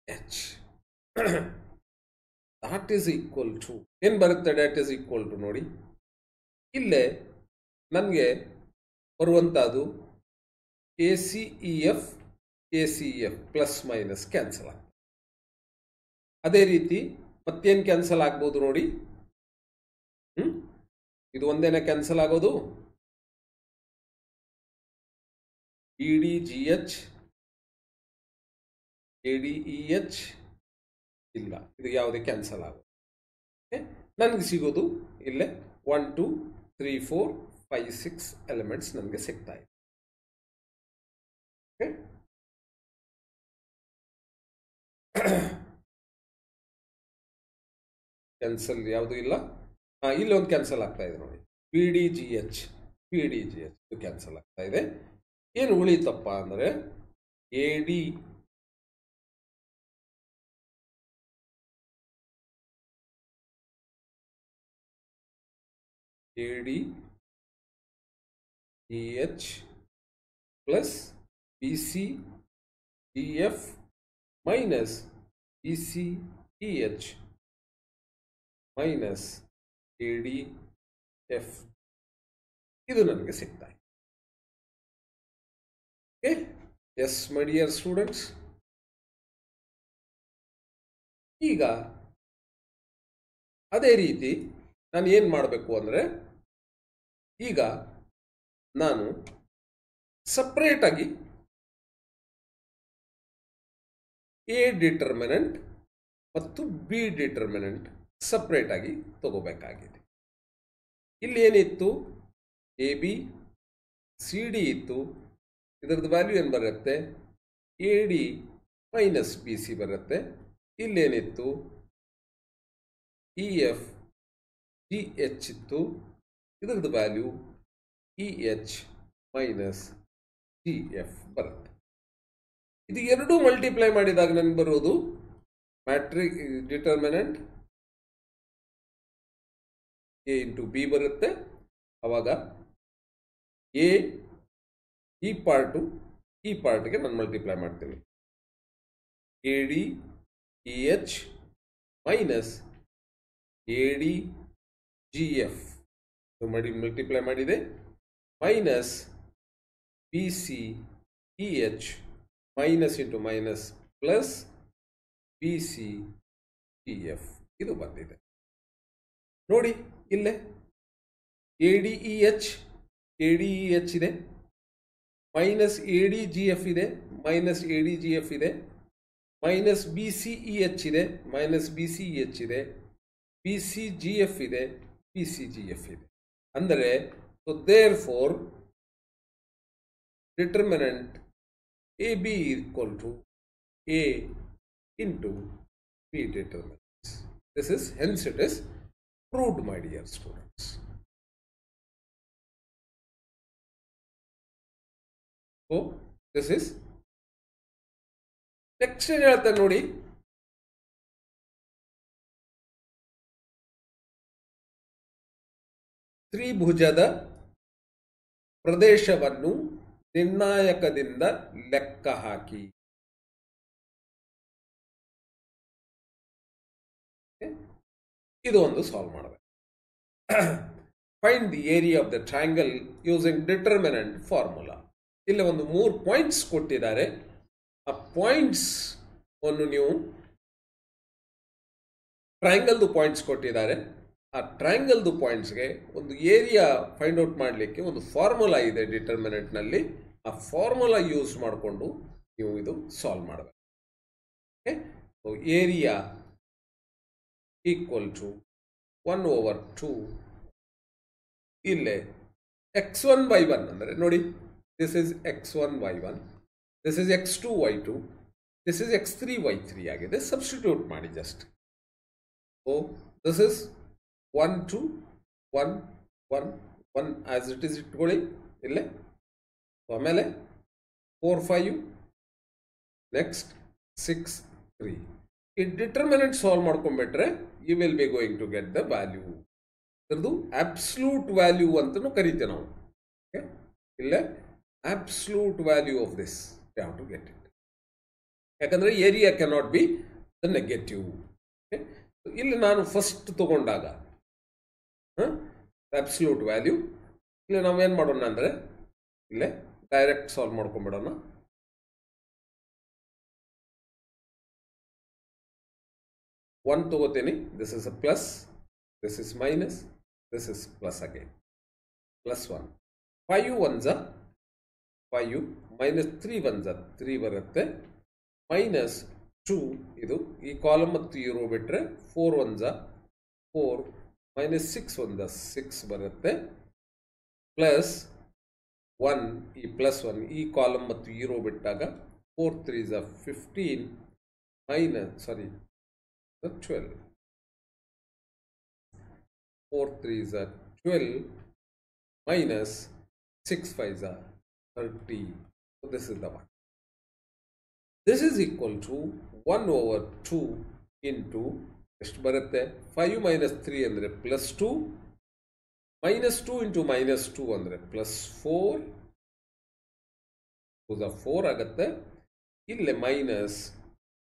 H that is equal to ಏನು ಬರುತ್ತೆ that is equal to ನೋಡಿ ಇಲ್ಲೇ ನನಗೆ ಬರುವಂಥದ್ದು A C E F plus minus cancel ಆಗ್ತದೆ. ಅದೇ ರೀತಿ ಮತ್ತೇನು ಕ್ಯಾನ್ಸಲ್ ಆಗ್ಬೋದು ನೋಡಿ, ಇದು ಒಂದೇನೆ ಕ್ಯಾನ್ಸಲ್ ಆಗೋದು, E D G H A D E H ಇಲ್ಲ, ಇದು ಯಾವುದೇ ಕ್ಯಾನ್ಸಲ್ ಆಗೋದು. ನನಗೆ ಸಿಗೋದು ಇಲ್ಲೇ 1 2 3 4 5 6 ಎಲಿಮೆಂಟ್ಸ್ ನನಗೆ ಸಿಗ್ತಾ ಇದೆ. ಕ್ಯಾನ್ಸಲ್ ಯಾವುದು ಇಲ್ಲ. ಇಲ್ಲಿ ಒಂದು ಕ್ಯಾನ್ಸಲ್ ಆಗ್ತಾ ಇದೆ ನೋಡಿ, ಪಿ ಡಿ ಜಿ ಎಚ್ ಇದು ಕ್ಯಾನ್ಸಲ್ ಆಗ್ತಾ ಇದೆ. ಏನು ಉಳಿತಪ್ಪ ಅಂದರೆ A D E H plus B C E F minus B C E H minus A D F ಇದು ನನಗೆ ಸಿಗ್ತಾ ಇದೆ. Okay, yes my dear students. ಈಗ ಅದೇ ರೀತಿ ನಾನು ಏನು ಮಾಡಬೇಕು ಅಂದರೆ, ಈಗ ನಾನು ಸಪ್ರೇಟಾಗಿ ಎ ಡಿಟರ್ಮಿನೆಂಟ್ ಮತ್ತು ಬಿ ಡಿಟರ್ಮಿನೆಂಟ್ ಸಪ್ರೇಟಾಗಿ ತಗೋಬೇಕಾಗಿದೆ. ಇಲ್ಲಿ ಏನಿತ್ತು, ಎ ಬಿ ಸಿ ಡಿ ಇತ್ತು, ಇದರದ್ದು ವ್ಯಾಲ್ಯೂ ಏನು ಬರುತ್ತೆ, A D minus B C ಬರುತ್ತೆ. ಇಲ್ಲೇನಿತ್ತು, ಇ ಎಫ್ ಜಿ ಎಚ್ ಇತ್ತು, ಇದರದ್ದು value E H minus G F ಬರುತ್ತೆ. ಇದು ಎರಡೂ ಮಲ್ಟಿಪ್ಲೈ ಮಾಡಿದಾಗ ನನಗೆ ಬರೋದು matrix determinant A into B ಬರುತ್ತೆ. ಅವಾಗ ಎ ಈ ಪಾರ್ಟ್ಗೆ ನಾನು ಮಲ್ಟಿಪ್ಲೈ ಮಾಡ್ತೀನಿ, A D E H minus A D G F multiply ಮಾಡಿದೆ, minus B C E H minus into minus plus B C E F ಇದು ಬಂದಿದೆ ನೋಡಿ. ಇಲ್ಲೇ ಎ ಡಿ ಇ ಎಚ್ ಇದೆ, minus A D G F ಇದೆ, minus A D G F ಇದೆ, minus B C E H ಇದೆ, minus B C E H ಇದೆ, B C G F ಇದೆ, ಬಿ ಸಿ ಜಿ ಎಫ್ ಇದೆ. ಅಂದರೆ so therefore determinant A B equal to A into B determinants. This is hence it is proved, my dear students. So this is next ಏನು ಹೇಳ್ತಾರೆ ನೋಡಿ, ತ್ರಿಭುಜದ ಪ್ರದೇಶವನ್ನು ನಿರ್ಣಾಯಕದಿಂದ ಲೆಕ್ಕ ಹಾಕಿ. ಇದು ಒಂದು ಸಾಲ್ವ್ ಮಾಡಬೇಕು. Find the area of the triangle using determinant formula. ಇಲ್ಲಿ ಒಂದು 3 ಪಾಯಿಂಟ್ಸ್ ಕೊಟ್ಟಿದ್ದಾರೆ. ಆ ಪಾಯಿಂಟ್ಸ್ ಅನ್ನು ನೀವು ಟ್ರಯಾಂಗಲ್ದು ಪಾಯಿಂಟ್ಸ್ ಕೊಟ್ಟಿದ್ದಾರೆ. ಆ ಟ್ರಯಾಂಗಲ್ದು ಪಾಯಿಂಟ್ಸ್ಗೆ ಒಂದು ಏರಿಯಾ ಫೈಂಡ್ ಔಟ್ ಮಾಡಲಿಕ್ಕೆ ಒಂದು ಫಾರ್ಮುಲಾ ಇದೆ ಡಿಟರ್ಮಿನೆಂಟ್ನಲ್ಲಿ. ಆ ಫಾರ್ಮುಲಾ ಯೂಸ್ ಮಾಡಿಕೊಂಡು ನೀವು ಇದು ಸಾಲ್ವ್ ಮಾಡಬೇಕು. Okay, so area equal to 1/2 ಇಲ್ಲೇ x1y1 ಅಂದರೆ ನೋಡಿ, this is x1y1, this is x2y2, this is x3y3 ಆಗಿದೆ. ಸಬ್ಸ್ಟಿಟ್ಯೂಟ್ ಮಾಡಿ just. So this is 1 2 1 1 1 as it is ಇಟ್ಕೊಳ್ಳಿ ಇಲ್ಲೇ. ಆಮೇಲೆ 4 5 ನೆಕ್ಸ್ಟ್ 6 3 ಈ ಡಿಟರ್ಮಿನೆಂಟ್ ಸಾಲ್ವ್ ಮಾಡ್ಕೊಂಡ್ಬಿಟ್ರೆ you will be going to get the value. ಇದ್ರದ್ದು ಅಬ್ಸಲ್ಯೂಟ್ ವ್ಯಾಲ್ಯೂ ಅಂತಲೂ ಕರಿತೀವಿ ನಾವು. ಓಕೆ, ಇಲ್ಲೇ absolute value of this you have to get it. ಯಾಕಂದರೆ area cannot be the negative. Okay, ಇಲ್ಲಿ ನಾನು ಫಸ್ಟ್ ತಗೊಂಡಾಗ ಅಬ್ಸಲ್ಯೂಟ್ ವ್ಯಾಲ್ಯೂ, ಇಲ್ಲಿ ನಾವೇನು ಮಾಡೋಣ ಅಂದರೆ ಇಲ್ಲೇ ಡೈರೆಕ್ಟ್ ಸಾಲ್ವ್ ಮಾಡ್ಕೊಂಡ್ಬಿಡೋಣ. ಒನ್ ತಗೋತೀನಿ, this is a plus, this is minus, this is plus again, plus 1. 5 1 5, minus 3 1 3 ಬರುತ್ತೆ, ಮೈನಸ್ 2 ಇದು ಈ ಕಾಲಮ್ ಮತ್ತು ಈ ರೋ ಬಿಟ್ಟರೆ 4 1 4, ಮೈನಸ್ 6 1 6 ಬರುತ್ತೆ, ಪ್ಲಸ್ 1 ಈ ಪ್ಲಸ್ 1 ಈ ಕಾಲಮ್ ಮತ್ತು ಈ ರೋ ಬಿಟ್ಟಾಗ 4 3 15, minus 12, 4 3 12, minus 6 5 30. So this is the one. This is equal to 1 over 2 into ಎಷ್ಟು ಬರುತ್ತೆ 5 minus 3 ಅಂದರೆ ಪ್ಲಸ್ 2, minus 2 into minus 2 ಅಂದರೆ ಪ್ಲಸ್ 4, 4 ಆಗುತ್ತೆ, ಇಲ್ಲೇ ಮೈನಸ್,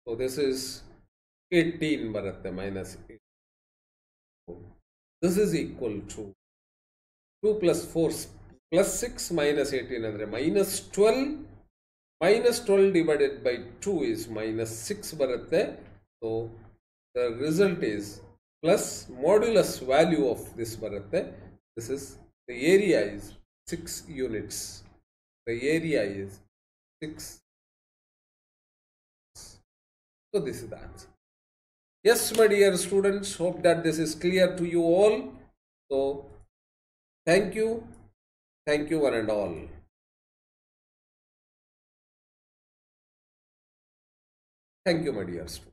ಸೊ ದಿಸ್ ಇಸ್ 18 ಬರುತ್ತೆ, minus 8. This is equal to 2 plus 4 plus 6 minus 18 ಅಂದರೆ minus 12, minus 12 divided by 2 is minus 6 ಬರುತ್ತೆ. So the result is plus modulus value of this ಬರುತ್ತೆ. This is, the area is 6 units. The area is 6. So this is the answer. Yes, my dear students, hope that this is clear to you all. So thank you one and all. Thank you, my dear students.